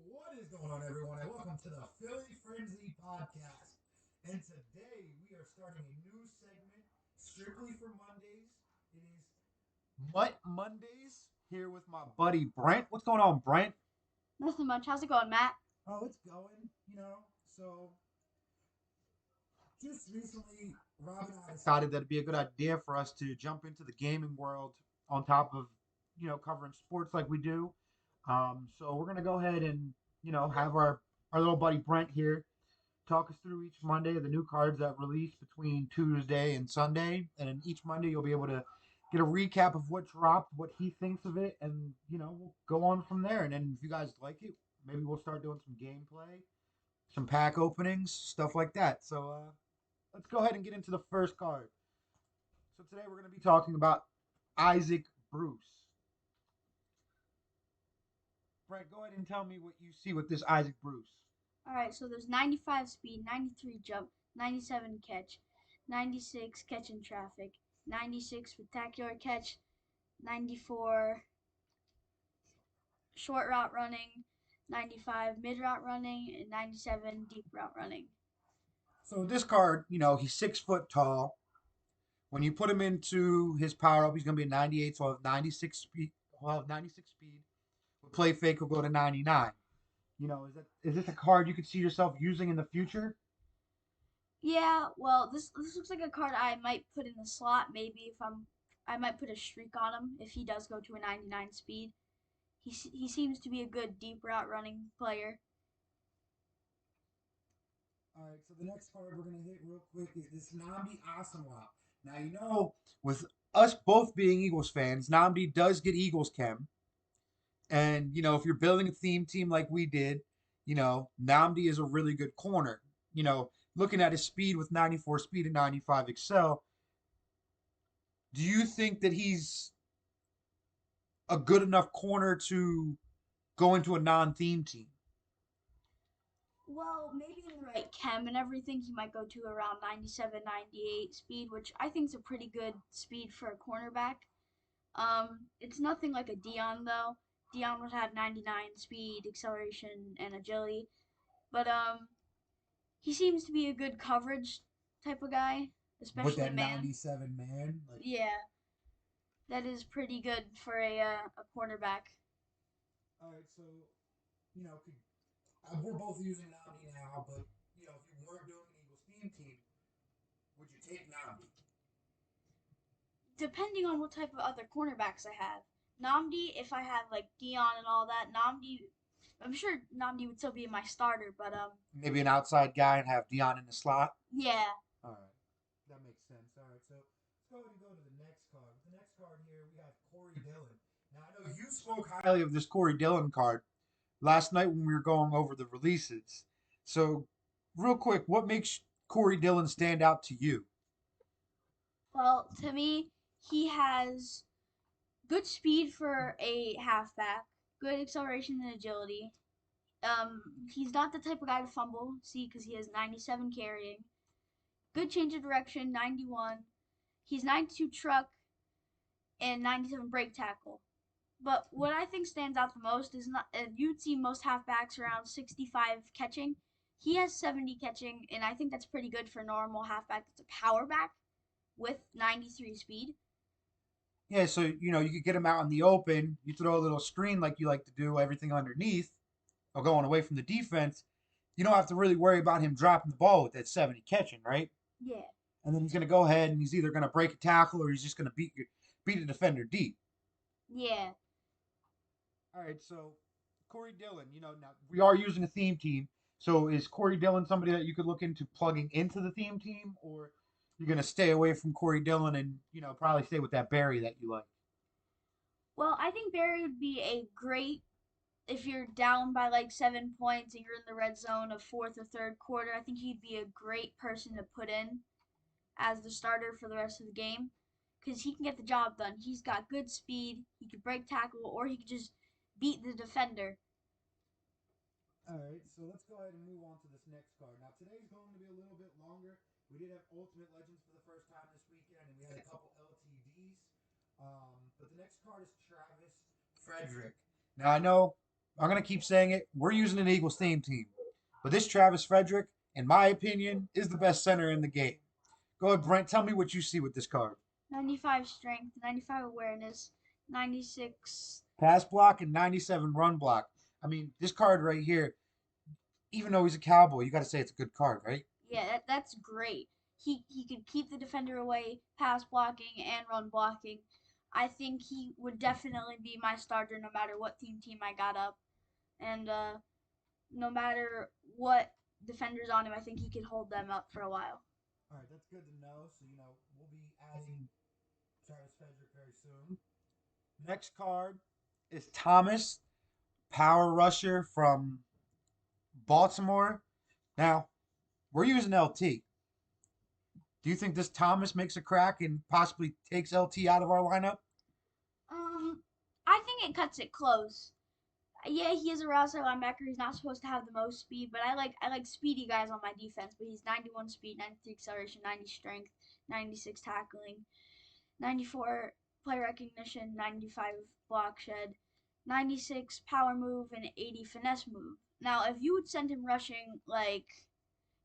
What is going on, everyone? And welcome to the Philly Frenzy Podcast. And today we are starting a new segment strictly for Mondays. It is MUT Mondays here with my buddy Brent. What's going on, Brent? Nothing much. How's it going, Matt? Oh, it's going. So just recently, Rob and I decided that it'd be a good idea for us to jump into the gaming world on top of, covering sports like we do. So we're gonna go ahead and have our little buddy Brent here talk us through each Monday the new cards that release between Tuesday and Sunday, and then each Monday you'll be able to get a recap of what dropped, what he thinks of it, and we'll go on from there. And then if you guys like it, maybe we'll start doing some gameplay, some pack openings, stuff like that. So let's go ahead and get into the first card. So today we're going to be talking about Isaac Bruce. Brent, go ahead and tell me what you see with this Isaac Bruce. All right, so there's 95 speed, 93 jump, 97 catch, 96 catch in traffic, 96 spectacular catch, 94 short route running, 95 mid route running, and 97 deep route running. So this card, he's 6 foot tall. When you put him into his power up, he's going to be a 98, so he'll have 96 speed. He'll have 96 speed. With play fake, will go to 99. Is this a card you could see yourself using in the future? Yeah, well, this looks like a card I might put in the slot. Maybe if I might put a streak on him if he does go to a 99 speed. He seems to be a good deep route running player. All right, so the next card we're going to hit real quick is this Namdi Asamoah. Now, with us both being Eagles fans, Namdi does get Eagles chem. And, if you're building a theme team like we did, Namdi is a really good corner. Looking at his speed with 94 speed and 95 excel, do you think that he's a good enough corner to go into a non-theme team? Well, maybe in the right chem and everything, he might go to around 97, 98 speed, which I think is a pretty good speed for a cornerback. It's nothing like a Dion though. Dion would have 99 speed, acceleration, and agility, but he seems to be a good coverage type of guy, With especially that man. 97 man? Yeah, that is pretty good for a cornerback. All right, so, we're both using Namdi now, but, if you weren't doing an Eagles theme team, would you take Namdi? Depending on what type of other cornerbacks I have. Namdi, if I have like Dion and all that, Namdi, I'm sure Namdi would still be my starter, but Maybe an outside guy and have Dion in the slot? yeah. All right. That makes sense. All right. So let's go ahead and go to the next card. With the next card here, we have Corey Dillon. Now, I know you spoke highly of this Corey Dillon card last night when we were going over the releases. So, real quick, what makes Corey Dillon stand out to you? Well, to me, he has good speed for a halfback, good acceleration and agility. He's not the type of guy to fumble, see, because he has 97 carrying. Good change of direction, 91. He's 92 truck and 97 break tackle. But what I think stands out the most is not you'd see most halfbacks around 65 catching. He has 70 catching, and I think that's pretty good for a normal halfback. That's a power back with 93 speed. Yeah, so, you could get him out in the open. You throw a little screen like you like to do, everything underneath, or going away from the defense. You don't have to really worry about him dropping the ball with that 70 catching, right? Yeah, And then he's going to go ahead and he's either going to break a tackle or he's just going to beat a defender deep. yeah. All right, so Corey Dillon, now we are using a theme team. So is Corey Dillon somebody that you could look into plugging into the theme team, or you're going to stay away from Corey Dillon and probably stay with that Barry that you like? Well, I think Barry would be a great if you're down by like 7 points and you're in the red zone of fourth or third quarter. I think he'd be a great person to put in as the starter for the rest of the game because he can get the job done. He's got good speed. He could break tackle or he could just beat the defender. All right, so let's go ahead and move on to this next card. Now today's going to be a little bit longer. We did have Ultimate Legends for the first time this weekend, and we had a couple LTDs. But the next card is Travis Frederick. Now I know I'm gonna keep saying it. We're using an Eagles theme team, but this Travis Frederick, in my opinion, is the best center in the game. Go ahead, Brent. Tell me what you see with this card. 95 strength, 95 awareness, 96. Pass block and 97 run block. I mean, this card right here, even though he's a cowboy, you got to say it's a good card, right? Yeah, that's great. He could keep the defender away, pass blocking and run blocking. I think he would definitely be my starter no matter what team I got up, and no matter what defenders on him, I think he could hold them up for a while. All right, that's good to know. So, we'll be adding Travis Frederick very soon. Next card is Thomas, power rusher from Baltimore. Now, we're using LT. Do you think this Thomas makes a crack and possibly takes LT out of our lineup? Um, I think it cuts it close. Yeah, he is a roster linebacker. He's not supposed to have the most speed, but I like speedy guys on my defense. But he's 91 speed, 93 acceleration, 90 strength, 96 tackling, 94 play recognition, 95 block shed, 96 power move, and 80 finesse move. Now, if you would send him rushing like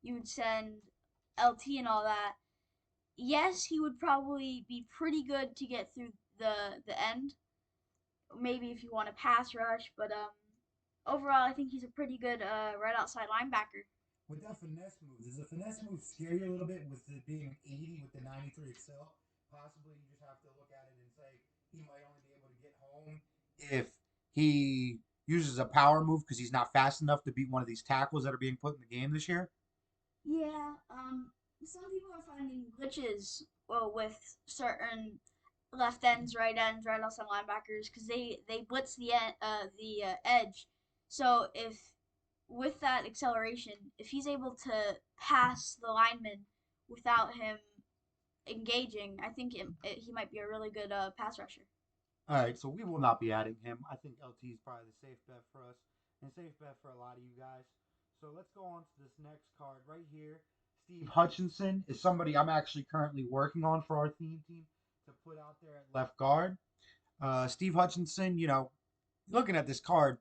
you would send LT and all that, yes, he would probably be pretty good to get through the end. Maybe if you want to pass rush, but overall, I think he's a pretty good right outside linebacker. With that finesse move, does the finesse move scare you a little bit with it being an 80 with the 93 excel? Possibly you just have to look at it and say he might only be able to get home if he uses a power move because he's not fast enough to beat one of these tackles that are being put in the game this year. Yeah, some people are finding glitches with certain left ends, right outside linebackers because they blitz the edge. So if with that acceleration, if he's able to pass the lineman without him engaging, I think he might be a really good pass rusher. All right, so we will not be adding him. I think LT is probably the safe bet for us and safe bet for a lot of you guys. So let's go on to this next card right here. Steve Hutchinson is somebody I'm actually currently working on for our theme team to put out there at left guard. Steve Hutchinson, looking at this card,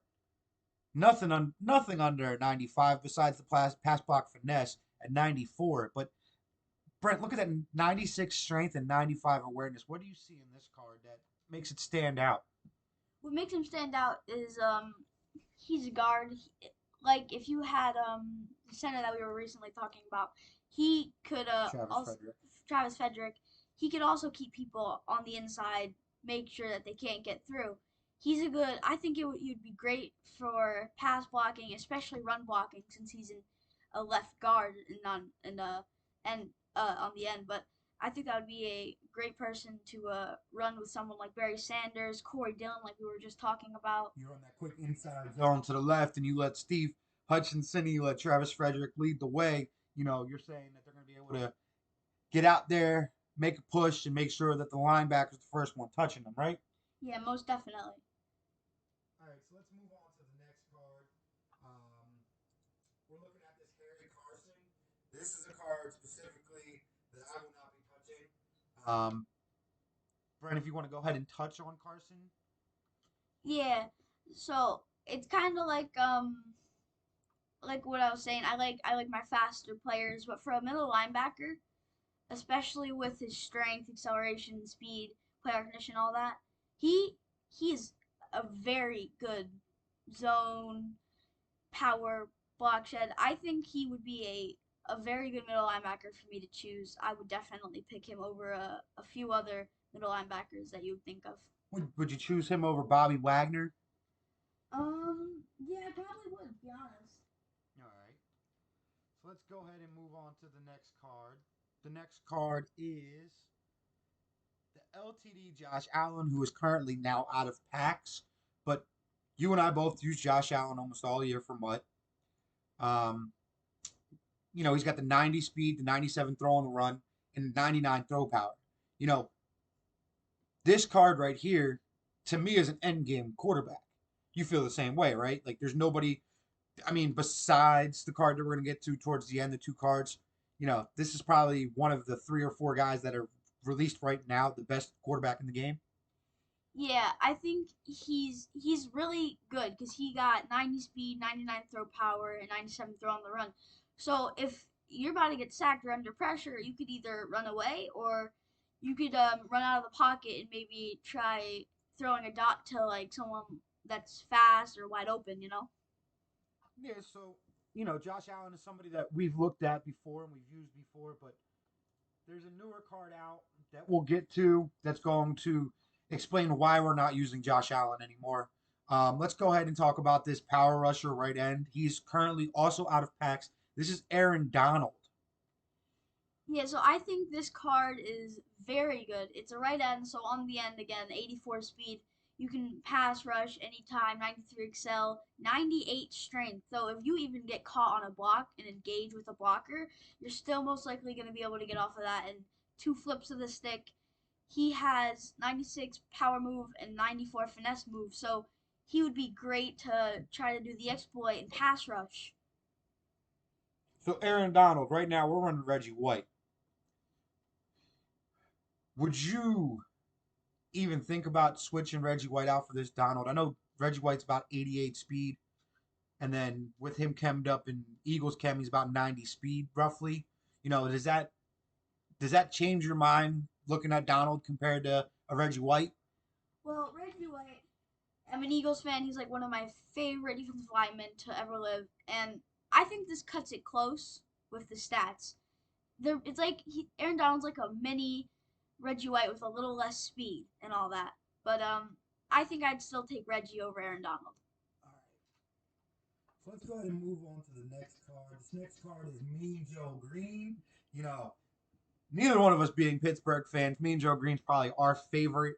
nothing under 95 besides the pass block finesse at 94. But Brent, look at that 96 strength and 95 awareness. What do you see in this card that makes it stand out? What makes him stand out is he's a guard. Like if you had the center that we were recently talking about, he could Travis also Frederick. Travis Frederick. He could also keep people on the inside, make sure that they can't get through. He's a good. I think he'd be great for pass blocking, especially run blocking, since he's in a left guard and on the end. But I think that would be a great person to run with someone like Barry Sanders, Corey Dillon, like we were just talking about. You run that quick inside zone to the left, and you let Steve Hutchinson, you let Travis Frederick lead the way. You're saying that they're going to be able to get out there, make a push, and make sure that the linebacker's the first one touching them, right? Yeah, most definitely. All right, so let's move on to the next card. Um, we're looking at this Harry Carson. This is a card specifically that I will not be touching. Brent, if you want to go ahead and touch on Carson. Yeah. So it's kind of like what I was saying. I like my faster players, but for a middle linebacker, especially with his strength, acceleration, speed, play recognition, all that, he he's a very good zone power block shed. I think he would be a very good middle linebacker for me to choose. I would definitely pick him over a few other middle linebackers that you would think of. Would you choose him over Bobby Wagner? Yeah, I probably would, to be honest. All right. So let's go ahead and move on to the next card. The next card is the LTD Josh Allen, who is currently now out of packs, but you and I both use Josh Allen almost all year for MUT. Um, he's got the 90 speed, the 97 throw on the run, and the 99 throw power. You know, this card right here, to me, is an end game quarterback. You feel the same way, right? Like there's nobody. I mean, besides the card that we're gonna get to towards the end, the two cards. This is probably one of the three or four guys that are released right now, the best quarterback in the game. Yeah, I think he's really good because he got 90 speed, 99 throw power, and 97 throw on the run. So if you're about to get sacked or under pressure, you could either run away or you could run out of the pocket and maybe try throwing a dot to like someone that's fast or wide open. You know. Yeah, so Josh Allen is somebody that we've looked at before and we've used before, but there's a newer card out that we'll get to that's going to explain why we're not using Josh Allen anymore. Let's go ahead and talk about this power rusher right end. He's currently also out of packs. This is Aaron Donald. Yeah, so I think this card is very good. It's a right end, so on the end again, 84 speed. You can pass rush anytime, 93 excel, 98 strength. So if you even get caught on a block and engage with a blocker, you're still most likely going to be able to get off of that. And two flips of the stick. He has 96 power move and 94 finesse move. So he would be great to try to do the exploit and pass rush. So Aaron Donald, right now we're running Reggie White. Would you even think about switching Reggie White out for this Donald? I know Reggie White's about 88 speed, and then with him chemmed up in Eagles chem, he's about 90 speed roughly. Does that change your mind looking at Donald compared to a Reggie White? Well, Reggie White, I'm an Eagles fan. He's like one of my favorite defensive linemen to ever live, and I think this cuts it close with the stats. It's like Aaron Donald's like a mini Reggie White with a little less speed and all that. But I think I'd still take Reggie over Aaron Donald. All right. So let's go ahead and move on to the next card. This next card is Mean Joe Green. You know, neither one of us being Pittsburgh fans, Mean Joe Green's probably our favorite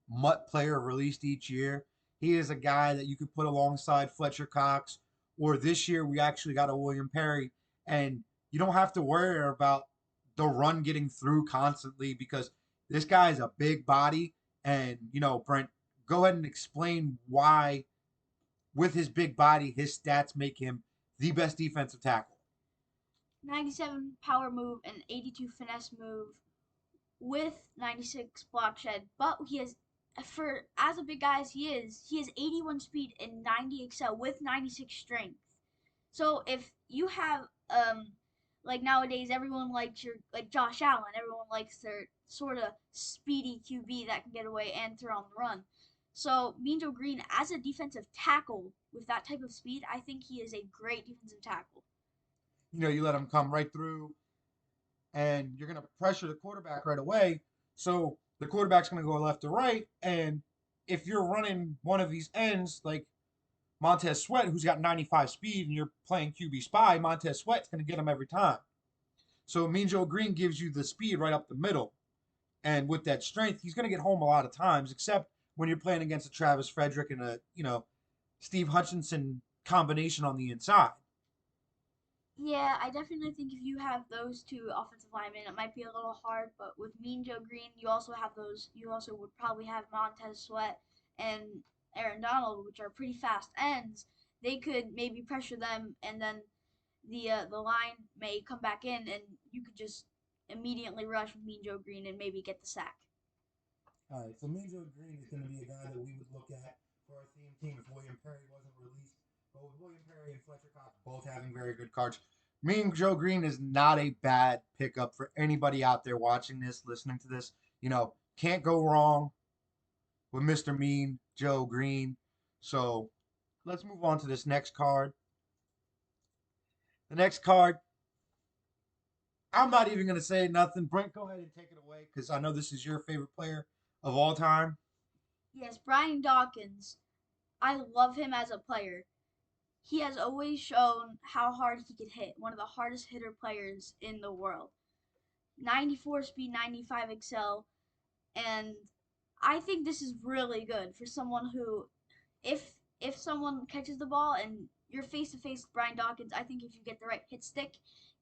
MUT player released each year. He is a guy that you could put alongside Fletcher Cox, or this year we actually got a William Perry, and you don't have to worry about the run getting through constantly because this guy is a big body. And Brent, go ahead and explain why, with his big body, his stats make him the best defensive tackle. 97 power move and 82 finesse move with 96 block shed. But he has, for as a big guy as he has 81 speed and 90 excel with 96 strength. So if you have like nowadays everyone likes your like Josh Allen, everyone likes their sort of speedy QB that can get away and throw on the run. So Mean Joe Green as a defensive tackle with that type of speed, I think he is a great defensive tackle. You let him come right through, and you're going to pressure the quarterback right away. So the quarterback's going to go left to right. And if you're running one of these ends, like Montez Sweat, who's got 95 speed, and you're playing QB spy, Montez Sweat's going to get him every time. So Mean Joe Green gives you the speed right up the middle. And with that strength, he's going to get home a lot of times, except when you're playing against a Travis Frederick and a Steve Hutchinson combination on the inside. Yeah, I definitely think if you have those two offensive linemen, it might be a little hard. But with Mean Joe Green, you also have those. You also would probably have Montez Sweat and Aaron Donald, which are pretty fast ends. They could maybe pressure them, and then the line may come back in, and you could just immediately rush with Mean Joe Green and maybe get the sack. All right, so Minjo Green is going to be a guy that we would look at for our theme team if William Perry wasn't released. But with William Perry and Fletcher Cox both having very good cards, Mean Joe Green is not a bad pickup for anybody out there watching this, listening to this. Can't go wrong with Mr. Mean Joe Green. So let's move on to this next card. The next card, I'm not even going to say nothing. Brent, go ahead and take it away because I know this is your favorite player of all time. Yes, Brian Dawkins. I love him as a player. He has always shown how hard he could hit. One of the hardest hitter players in the world. 94 speed, 95 excel, and I think this is really good for someone who, if someone catches the ball and you're face to face with Brian Dawkins, I think if you get the right hit stick,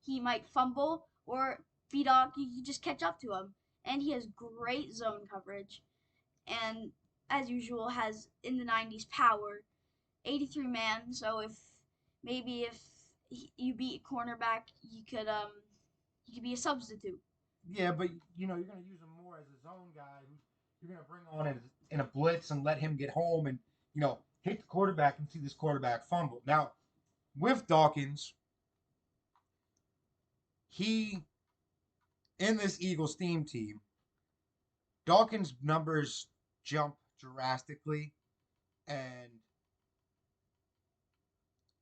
he might fumble or beat off. You just catch up to him, and he has great zone coverage, and as usual has in the 90s power, 83 man. So if you beat a cornerback, you could be a substitute. Yeah, but you're going to use him more as a zone guy. You're going to bring on as in a blitz and let him get home and, hit the quarterback and see this quarterback fumble. Now, with Dawkins, he, in this Eagles theme team, Dawkins' numbers jump drastically, and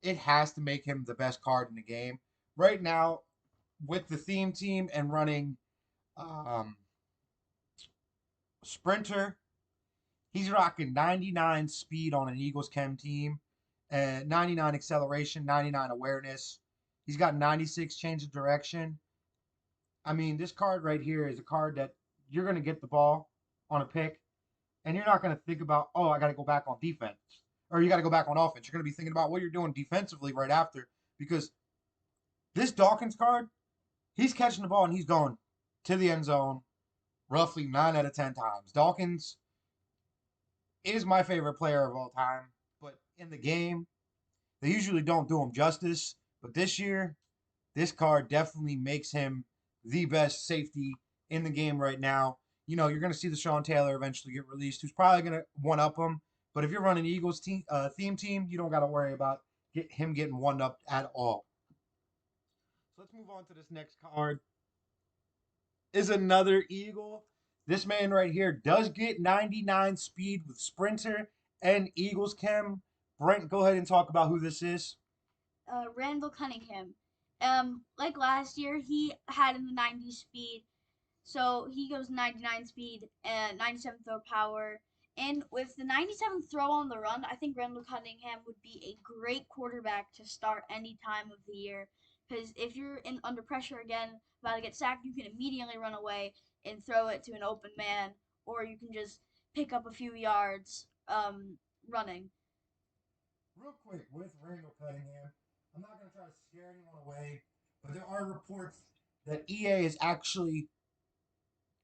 it has to make him the best card in the game. Right now, with the theme team and running um, Sprinter, he's rocking 99 speed on an Eagles Chem team, and 99 acceleration, 99 awareness. He's got 96 change of direction. I mean, this card right here is a card that you're going to get the ball on a pick, and you're not going to think about, oh, I got to go back on defense, or you got to go back on offense. You're going to be thinking about what you're doing defensively right after, because this Dawkins card, he's catching the ball and he's going to the end zone roughly 9 out of 10 times. Dawkins is my favorite player of all time, but in the game, they usually don't do him justice. But this year, this card definitely makes him the best safety in the game right now. You're going to see the Sean Taylor eventually get released, who's probably going to one up him. But if you're running Eagles theme team, you don't got to worry about him getting one up at all. So let's move on to this next card. Is another Eagle. This man right here does get 99 speed with Sprinter and Eagles Chem. Brent, go ahead and talk about who this is. Randall Cunningham. Like last year, he had in the 90s speed, so he goes 99 speed and 97 throw power. And with the 97 throw on the run, I think Randall Cunningham would be a great quarterback to start any time of the year. Because if you're in under pressure again, about to get sacked, you can immediately run away and throw it to an open man, or you can just pick up a few yards running. Real quick, with Randall Cunningham, I'm not going to try to scare anyone away, but there are reports that EA is actually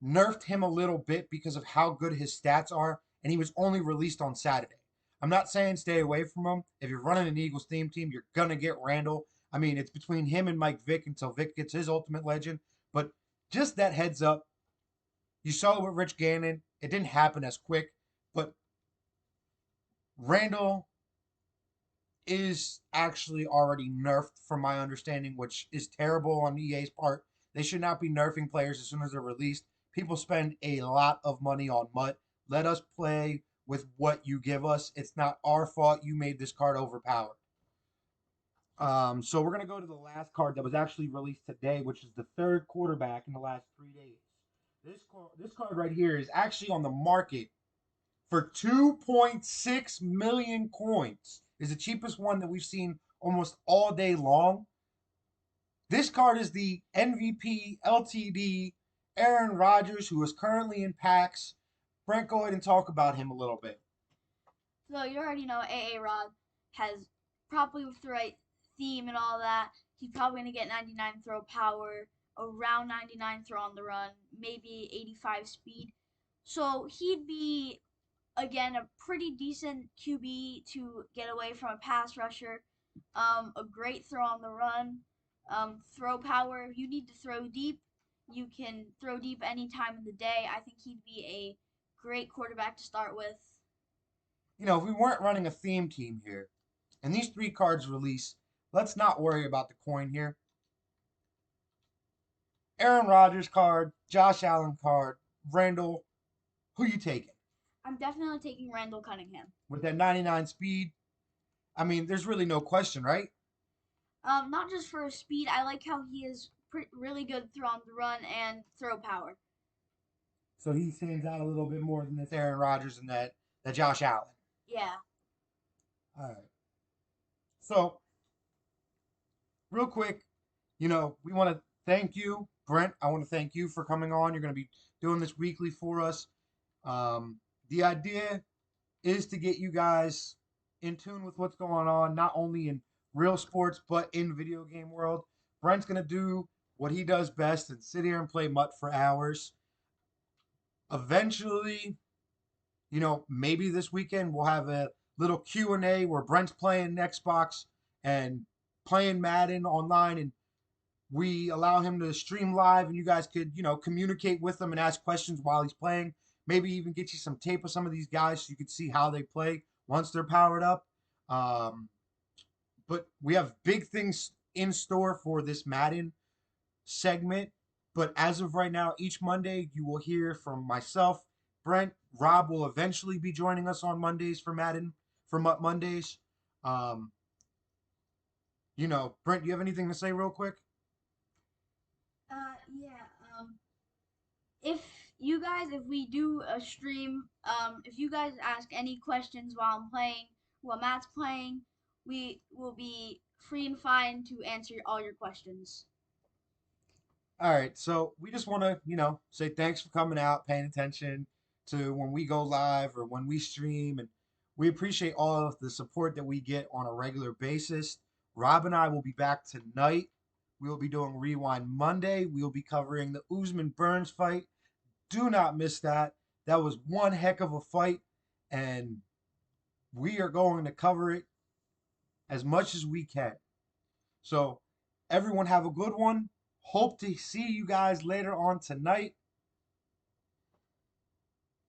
nerfed him a little bit because of how good his stats are, and he was only released on Saturday. I'm not saying stay away from him. If you're running an Eagles theme team, you're gonna get Randall. I mean, it's between him and Mike Vick until Vick gets his ultimate legend. But just that heads up, you saw it with Rich Gannon. It didn't happen as quick, but Randall is actually already nerfed from my understanding, which is terrible on EA's part. They should not be nerfing players as soon as they're released. People spend a lot of money on MUT. Let us play with what you give us. It's not our fault you made this card overpowered. So we're gonna go to the last card that was actually released today, which is the third quarterback in the last 3 days. This card right here is actually on the market for 2.6 million coins. Is the cheapest one that we've seen almost all day long. This card is the MVP LTD Aaron Rodgers, who is currently in PAX. Brent, go ahead and talk about him a little bit. So you already know AA Rod has probably with the right theme and all that. He's probably gonna get 99 throw power, around 99 throw on the run, maybe 85 speed. So he'd be again a pretty decent QB to get away from a pass rusher. A great throw on the run. Throw power. You need to throw deep. You can throw deep any time of the day. I think he'd be a great quarterback to start with. If we weren't running a theme team here, and these three cards release, let's not worry about the coin here. Aaron Rodgers card, Josh Allen card, Randall. Who you taking? I'm definitely taking Randall Cunningham. With that 99 speed, I mean, there's really no question, right? Not just for his speed, I like how he is really good throw on the run and throw power. So he stands out a little bit more than this Aaron Rodgers and that Josh Allen. Yeah. All right. So, real quick, we want to thank you, Brent. I want to thank you for coming on. You're going to be doing this weekly for us. The idea is to get you guys in tune with what's going on, not only in real sports, but in video game world. Brent's going to do what he does best and sit here and play MUT for hours. Eventually, maybe this weekend we'll have a little Q&A where Brent's playing Xbox and playing Madden online, and we allow him to stream live, and you guys could, communicate with him and ask questions while he's playing. maybe even get you some tape of some of these guys so you can see how they play once they're powered up. Um, but we have big things in store for this Madden segment. But as of right now, each Monday you will hear from myself, Brent. Rob will eventually be joining us on Mondays for Madden for MUT Mondays. Um, Brent, do you have anything to say real quick? Yeah. If if we do a stream, if you guys ask any questions while I'm playing, while Matt's playing, we will be free and fine to answer all your questions. All right, so we just want to, say thanks for coming out, paying attention to when we go live or when we stream, and we appreciate all of the support that we get on a regular basis. Rob and I will be back tonight. We will be doing Rewind Monday. We will be covering the Usman Burns fight. Do not miss that. That was one heck of a fight, and we are going to cover it as much as we can. So, everyone have a good one. Hope to see you guys later on tonight.